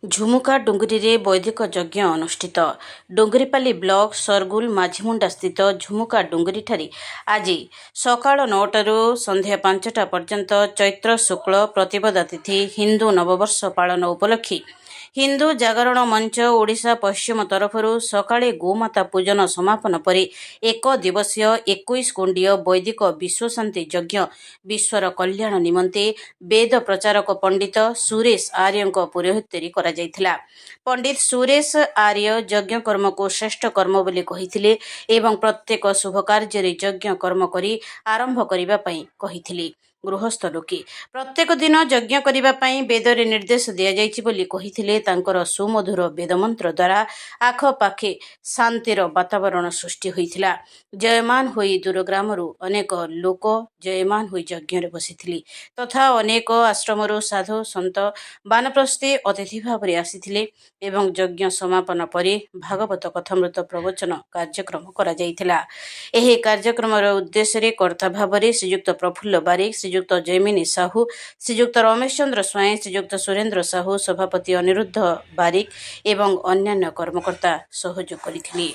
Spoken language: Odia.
ଝୁମୁକା ଡୁଙ୍ଗୁରିରେ ବୈଦିକ ଯଜ୍ଞ ଅନୁଷ୍ଠିତ। ଡୁଙ୍ଗୁରିପାଲି ବ୍ଲକ ସରଗୁଲ ମାଝିମୁଣ୍ଡା ସ୍ଥିତ ଝୁମୁକା ଡୁଙ୍ଗୁରିଠାରେ ଆଜି ସକାଳ 9ଟାରୁ ସନ୍ଧ୍ୟା 5ଟା ପର୍ଯ୍ୟନ୍ତ ଚୈତ୍ର ଶୁକ୍ଳ ପ୍ରତିପଦା ତିଥି ହିନ୍ଦୁ ନବବର୍ଷ ପାଳନ ଉପଲକ୍ଷେ ହିନ୍ଦୁ ଜାଗରଣ ମଞ୍ଚ ଓଡ଼ିଶା ପଶ୍ଚିମ ତରଫରୁ ସକାଳେ ଗୋମାତା ପୂଜନ ସମାପନ ପରେ ଏକ ଦିବସୀୟ 21 କୁଣ୍ଡୀୟ ବୈଦିକ ବିଶ୍ୱଶାନ୍ତି ଯଜ୍ଞ ବିଶ୍ୱର କଲ୍ୟାଣ ନିମନ୍ତେ ବେଦ ପ୍ରଚାରକ ପଣ୍ଡିତ ସୁରେଶ ଆର୍ଯ୍ୟଙ୍କ ପୌରୋହିତ୍ୟରେ କରାଯାଇଥିଲା। ପଣ୍ଡିତ ସୁରେଶ ଆର୍ଯ୍ୟ ଯଜ୍ଞ କର୍ମକୁ ଶ୍ରେଷ୍ଠ କର୍ମ ବୋଲି କହିଥିଲେ ଏବଂ ପ୍ରତ୍ୟେକ ଶୁଭ କାର୍ଯ୍ୟରେ ଯଜ୍ଞ କର୍ମ କରି ଆରମ୍ଭ କରିବା ପାଇଁ କହିଥିଲେ। ଗୃହସ୍ଥ ଲୋକେ ପ୍ରତ୍ୟେକ ଦିନ ଯଜ୍ଞ କରିବା ପାଇଁ ବେଦରେ ନିର୍ଦ୍ଦେଶ ଦିଆଯାଇଛି ବୋଲି କହିଥିଲେ। ତାଙ୍କର ସୁମଧୁର ବେଦମନ୍ତ୍ର ଦ୍ୱାରା ଆଖପାଖେ ଶାନ୍ତିର ବାତାବରଣ ସୃଷ୍ଟି ହୋଇଥିଲା। ଜୟମାନ ହୋଇ ଦୂରଗ୍ରାମରୁ ଅନେକ ଲୋକ ଜୟମାନ ହୋଇ ଯଜ୍ଞରେ ବସିଥିଲେ ତଥା ଅନେକ ଆଶ୍ରମରୁ ସାଧୁ ସନ୍ଥ ବାନପ୍ରସ୍ଥୀ ଅତିଥି ଭାବରେ ଆସିଥିଲେ ଏବଂ ଯଜ୍ଞ ସମାପନ ପରେ ଭାଗବତ କଥାମୃତ ପ୍ରବଚନ କାର୍ଯ୍ୟକ୍ରମ କରାଯାଇଥିଲା। ଏହି କାର୍ଯ୍ୟକ୍ରମର ଉଦ୍ଦେଶ୍ୟରେ କର୍ତ୍ତା ଭାବରେ ଶ୍ରୀଯୁକ୍ତ ପ୍ରଫୁଲ୍ଲ ବାରିକ, ଶ୍ରୀଯୁକ୍ତ ଜୈମିନୀ ସାହୁ, ଶ୍ରୀଯୁକ୍ତ ରମେଶ ଚନ୍ଦ୍ର ସ୍ୱାଇଁ, ଶ୍ରୀଯୁକ୍ତ ସୁରେନ୍ଦ୍ର ସାହୁ, ସଭାପତି ଅନିରୁଦ୍ଧ ବାରିକ ଏବଂ ଅନ୍ୟାନ୍ୟ କର୍ମକର୍ତ୍ତା ସହଯୋଗ କରିଥିଲେ।